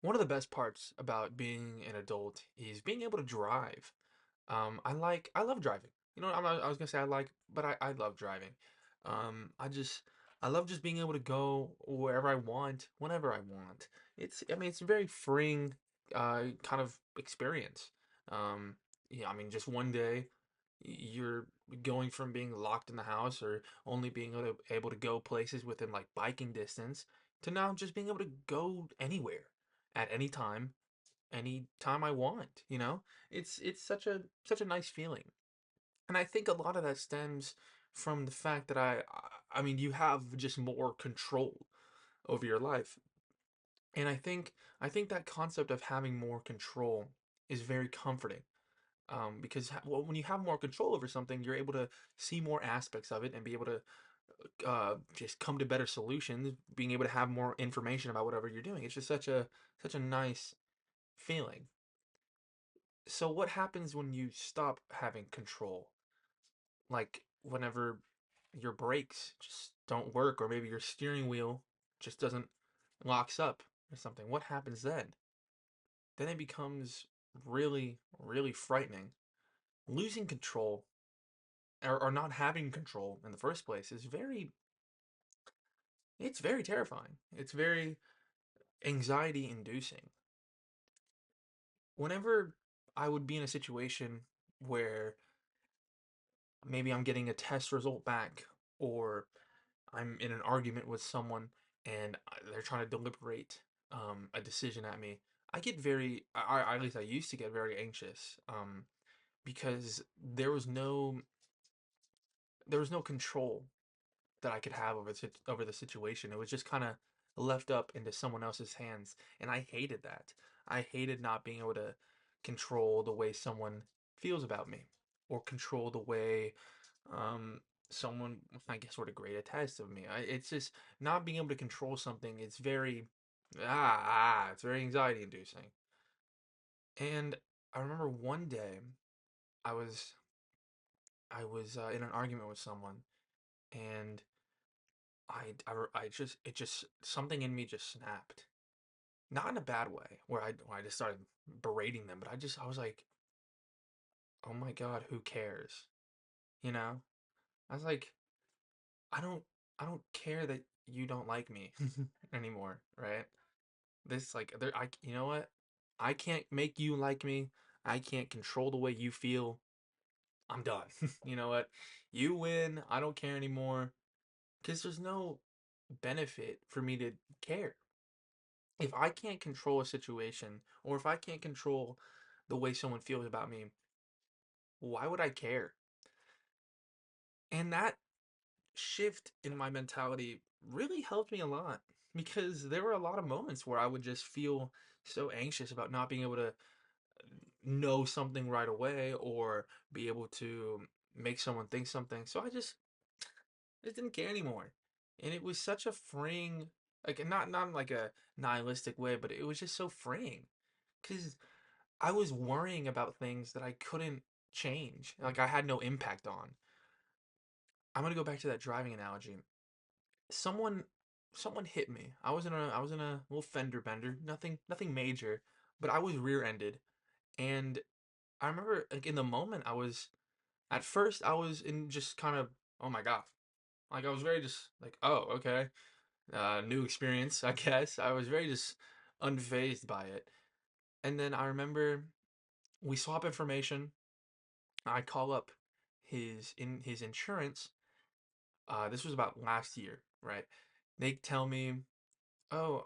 One of the best parts about being an adult is being able to drive. I love driving. I was gonna say I like, but I love driving. I just, I love just being able to go wherever I want, whenever I want. I mean, it's a very freeing, kind of experience. Yeah, I mean, just one day, you're going from being locked in the house or only being able to go places within like biking distance to now just being able to go anywhere at any time I want, you know? It's such a nice feeling. And I think a lot of that stems from the fact that I mean you have just more control over your life. And I think that concept of having more control is very comforting. Because well, when you have more control over something, you're able to see more aspects of it and be able to just come to better solutions, being able to have more information about whatever you're doing. It's just such a nice feeling. So what happens when you stop having control? Like whenever your brakes just don't work, or maybe your steering wheel just doesn't locks up or something. What happens then? Then it becomes really, really frightening. Losing control or not having control in the first place is it's very terrifying. It's very anxiety inducing. Whenever I would be in a situation where maybe I'm getting a test result back, or I'm in an argument with someone and they're trying to deliberate a decision at me, I get at least I used to get very anxious, because there was no control that I could have over the situation. It was just kind of left up into someone else's hands, and I hated that. I hated not being able to control the way someone feels about me, or control the way um, someone, I guess, were to grade a test of me. It's just not being able to control something. It's very anxiety inducing. And I remember one day I was in an argument with someone, and I just it just something in me just snapped. Not in a bad way, where I just started berating them, but I was like, "Oh my God, who cares?" You know? I was like, "I don't I don't care that you don't like me anymore, right? This like there I You know what? I can't make you like me. I can't control the way you feel. I'm done." You know what? You win. I don't care anymore because there's no benefit for me to care. If I can't control a situation, or if I can't control the way someone feels about me, why would I care? And that shift in my mentality really helped me a lot, because there were a lot of moments where I would just feel so anxious about not being able to know something right away, or be able to make someone think something. So I just didn't care anymore. And it was such a freeing, like not in like a nihilistic way, but it was just so freeing. Because I was worrying about things that I couldn't change, like I had no impact on. I'm gonna go back to that driving analogy. Someone someone hit me. I was in a little fender bender, nothing major, but I was rear-ended. And I remember like in the moment at first I was in just kind of, oh my God. Like I was very just like, oh, okay. New experience, I guess. I was very just unfazed by it. And then I remember we swap information. I call up his insurance. This was about last year, right? They tell me, "Oh,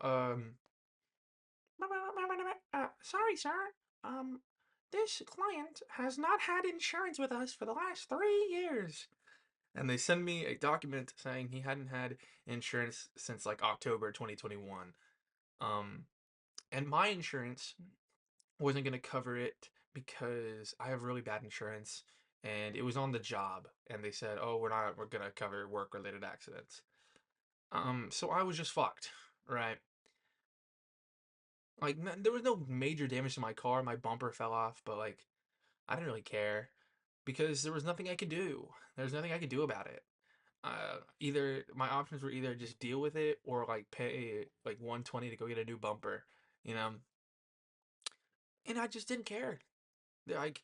sorry, sir. Um, this client has not had insurance with us for the last 3 years." And they send me a document saying he hadn't had insurance since like October 2021. Um, and my insurance wasn't going to cover it because I have really bad insurance, and it was on the job, and they said, "Oh, we're going to cover work-related accidents." So I was just fucked, right? Like there was no major damage to my car. My bumper fell off, but like I didn't really care because there was nothing I could do. There's nothing I could do about it. Either my options were either just deal with it or like pay like 120 to go get a new bumper, you know, and I just didn't care. Like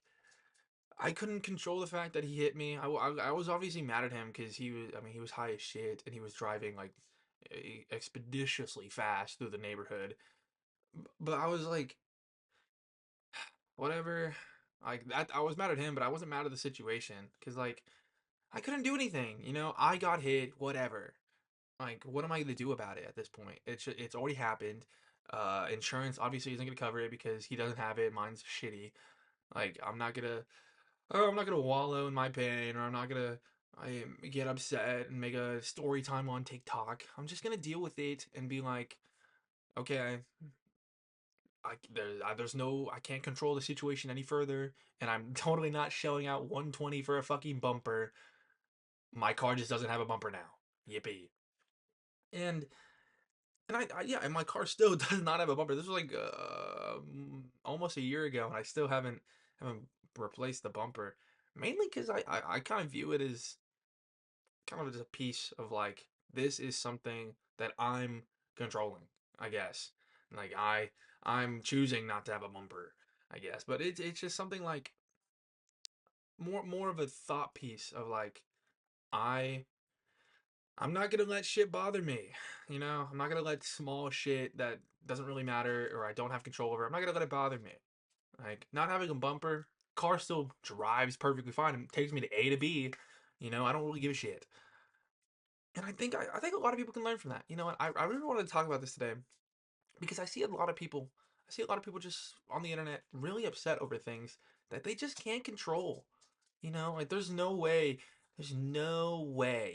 I couldn't control the fact that he hit me. I was obviously mad at him because he was, I mean, he was high as shit and he was driving like expeditiously fast through the neighborhood. But I was like, whatever. Like that, I was mad at him, but I wasn't mad at the situation because like I couldn't do anything. You know, I got hit. Whatever. Like, what am I gonna do about it at this point? It's already happened. Insurance obviously isn't gonna cover it because he doesn't have it. Mine's shitty. Like, I'm not gonna wallow in my pain, or I'm not gonna get upset and make a story time on TikTok. I'm just gonna deal with it and be like, okay, there's no, I can't control the situation any further, and I'm totally not shelling out 120 for a fucking bumper. My car just doesn't have a bumper now. Yippee. And yeah, and my car still does not have a bumper. This was like almost a year ago, and I still haven't replaced the bumper. Mainly because I kind of view it as kind of just a piece of like this is something that I'm controlling, I guess. Like I'm choosing not to have a bumper, I guess. But it's just something like more of a thought piece of like I I'm not gonna let shit bother me. You know, I'm not gonna let small shit that doesn't really matter or I don't have control over. I'm not gonna let it bother me. Like not having a bumper, car still drives perfectly fine and takes me to A to B. You know, I don't really give a shit. And I think a lot of people can learn from that. You know what? I really wanted to talk about this today because I see a lot of people just on the internet really upset over things that they just can't control. You know, like there's no way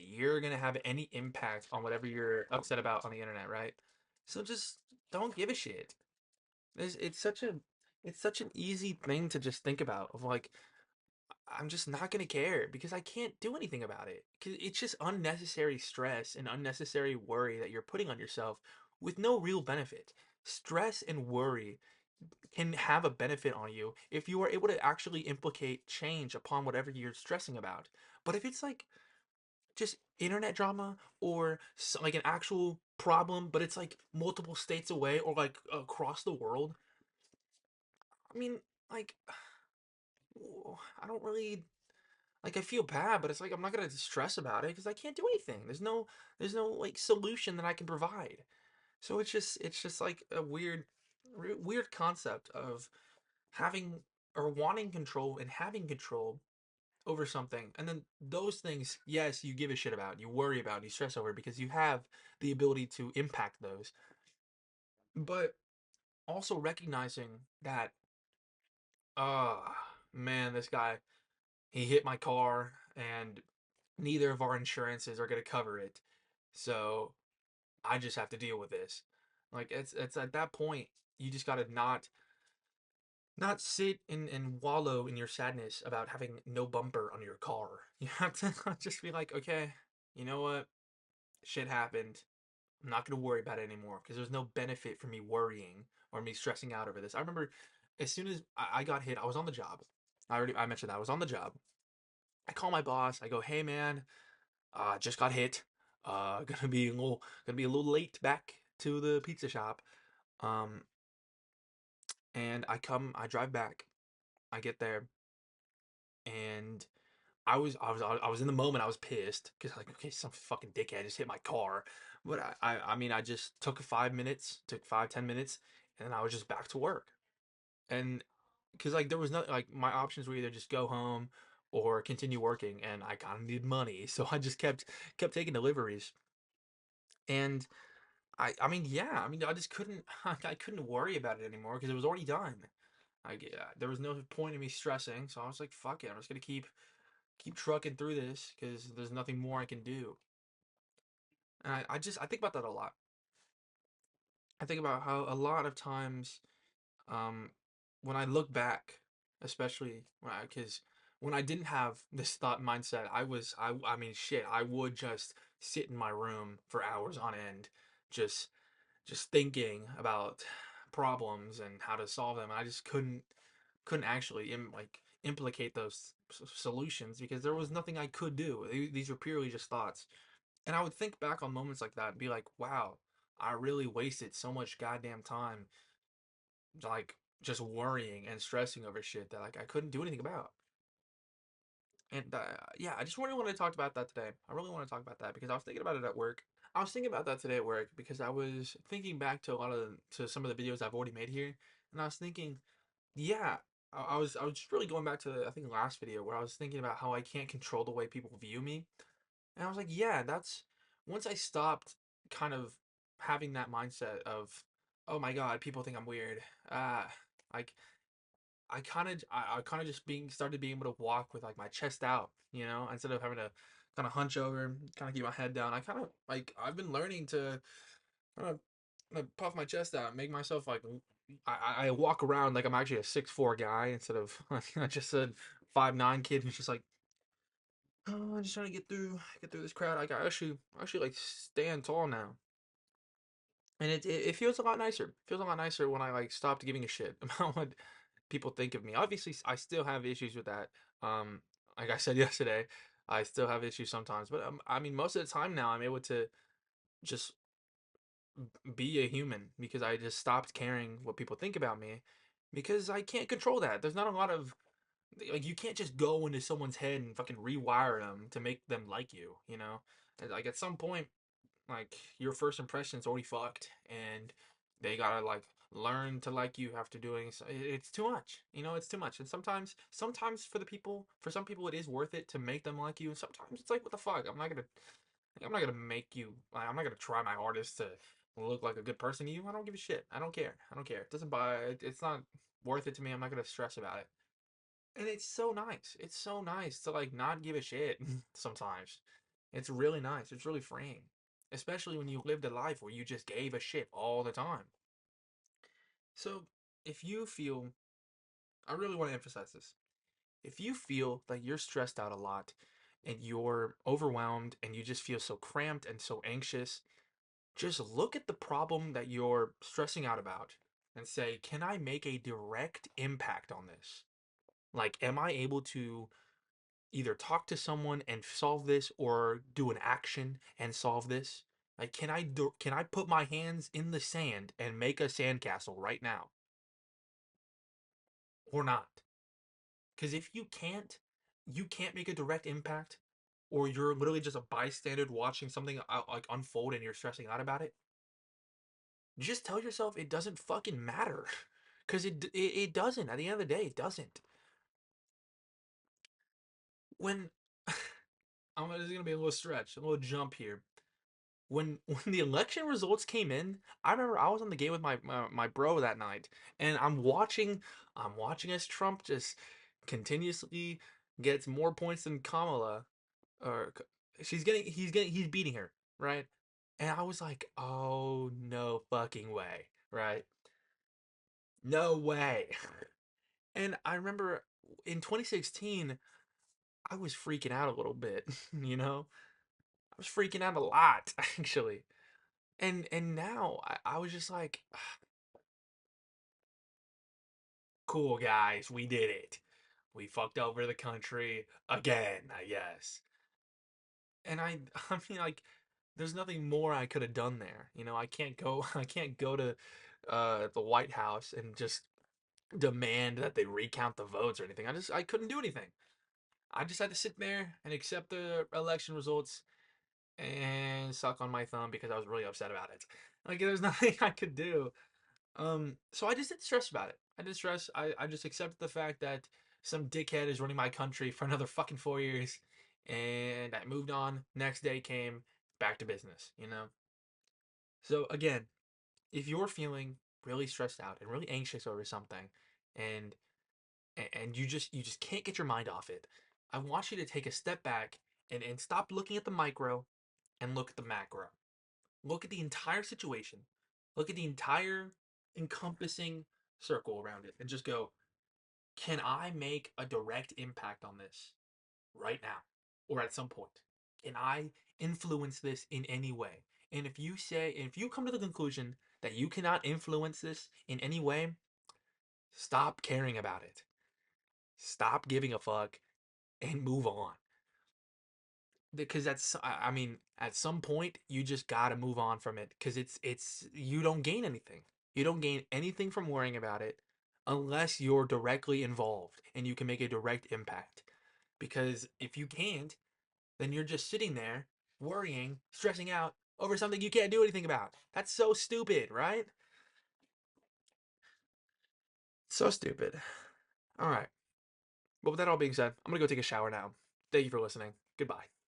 you're gonna have any impact on whatever you're upset about on the internet, right? So just don't give a shit. There's it's such an easy thing to just think about of like I'm just not gonna care because I can't do anything about it. Cause it's just unnecessary stress and unnecessary worry that you're putting on yourself with no real benefit. Stress and worry can have a benefit on you if you are able to actually implicate change upon whatever you're stressing about. But if it's like just internet drama or like an actual problem, but it's like multiple states away or like across the world, I mean, like, I don't really like I feel bad, but it's like I'm not gonna stress about it because I can't do anything. There's no like solution that I can provide. So it's just like a weird concept of having or wanting control and having control over something. And then those things, yes, you give a shit about, you worry about, you stress over because you have the ability to impact those. But also recognizing that, ah, man, this guy, he hit my car and neither of our insurances are going to cover it. So I just have to deal with this. Like it's at that point you just got to not sit and wallow in your sadness about having no bumper on your car. You have to just be like, okay, you know what? Shit happened. I'm not going to worry about it anymore because there's no benefit for me worrying or me stressing out over this. I remember as soon as I got hit, I was on the job. I mentioned that I was on the job. I call my boss. I go, hey man, just got hit. Gonna be a little late back to the pizza shop. Um, and I drive back. I get there, and I was in the moment. I was pissed because like, okay, some fucking dickhead just hit my car. But I mean, I just took 5 minutes, took 5, 10 minutes, and then I was just back to work. And because like there was no like my options were either just go home or continue working, and I kind of needed money, so I just kept taking deliveries. And I mean, yeah, I mean, I just couldn't, I couldn't worry about it anymore because it was already done. There was no point in me stressing, so I was like, fuck it, I'm just gonna keep trucking through this because there's nothing more I can do. And I think about that a lot. I think about how a lot of times, um, when I look back, especially because when I didn't have this thought mindset, I mean, shit, I would just sit in my room for hours on end, just thinking about problems and how to solve them. I just couldn't actually implicate those solutions because there was nothing I could do. These were purely just thoughts. And I would think back on moments like that and be like, wow, I really wasted so much goddamn time like just worrying and stressing over shit that like I couldn't do anything about. And yeah, I just really want to talk about that today. I really want to talk about that because I was thinking about it at work. I was thinking about that today at work because I was thinking back to a lot of to some of the videos I've already made here, and I was thinking, yeah, I was just really going back to I think last video where I was thinking about how I can't control the way people view me, and I was like, yeah, that's once I stopped kind of having that mindset of, oh my God, people think I'm weird. Like I kind of just being started being able to walk with like my chest out, instead of having to kind of hunch over, kind of keep my head down. I kind of like I've been learning to kind of puff my chest out, make myself like I walk around like I'm actually a 6'4" guy instead of like just a 5'9" kid who's just like, oh, I'm just trying to get through this crowd. Like I actually like stand tall now. And it feels a lot nicer. It feels a lot nicer when I like stopped giving a shit about what people think of me. Obviously, I still have issues with that. Um, like I said yesterday, I still have issues sometimes. But I mean, most of the time now, I'm able to just be a human because I just stopped caring what people think about me because I can't control that. There's not a lot of like you can't just go into someone's head and fucking rewire them to make them like you. And, like at some point like your first impression's already fucked and they gotta like learn to like you after doing so it's too much, it's too much. And sometimes for some people it is worth it to make them like you, and sometimes it's like what the fuck, I'm not gonna make you, I'm not gonna try my hardest to look like a good person to you. I don't give a shit. I don't care. It doesn't buy it's not worth it to me. I'm not gonna stress about it. And it's so nice to like not give a shit sometimes. It's really nice. It's really freeing. Especially when you lived a life where you just gave a shit all the time. So, if you feel, I really want to emphasize this. If you feel that you're stressed out a lot and you're overwhelmed and you just feel so cramped and so anxious, just look at the problem that you're stressing out about and say, can I make a direct impact on this? Like, am I able to either talk to someone and solve this or do an action and solve this? Like, can I put my hands in the sand and make a sandcastle right now or not? Because if you can't make a direct impact, or you're literally just a bystander watching something like unfold and you're stressing out about it. Just tell yourself it doesn't fucking matter, because it doesn't. At the end of the day, it doesn't. When this is gonna be a little stretch, a little jump here. When the election results came in, I remember I was on the game with my bro that night, and I'm watching as Trump just continuously gets more points than Kamala, or he's beating her, right? And I was like, oh no fucking way, right? No way. And I remember in 2016, I was freaking out a little bit, you know? I was freaking out a lot, actually. And now I was just like, cool guys, we did it. We fucked over the country again, I guess. And I mean like there's nothing more I could have done there. I can't go I can't go to the White House and just demand that they recount the votes or anything. I couldn't do anything. I just had to sit there and accept the election results and suck on my thumb because I was really upset about it. Like there's nothing I could do. So I just didn't stress about it. I didn't stress. I just accepted the fact that some dickhead is running my country for another fucking 4 years, and I moved on. Next day came, back to business. So again, if you're feeling really stressed out and really anxious over something, and and you just can't get your mind off it, I want you to take a step back and stop looking at the micro and look at the macro. Look at the entire situation. Look at the entire encompassing circle around it and just go, can I make a direct impact on this right now or at some point? Can I influence this in any way? And if you come to the conclusion that you cannot influence this in any way, stop caring about it. Stop giving a fuck and move on. Because I mean, at some point you just gotta move on from it because you don't gain anything. You don't gain anything from worrying about it unless you're directly involved and you can make a direct impact. Because if you can't, then you're just sitting there worrying, stressing out over something you can't do anything about. That's so stupid, right? So stupid. All right. But with that all being said, I'm going to go take a shower now. Thank you for listening. Goodbye.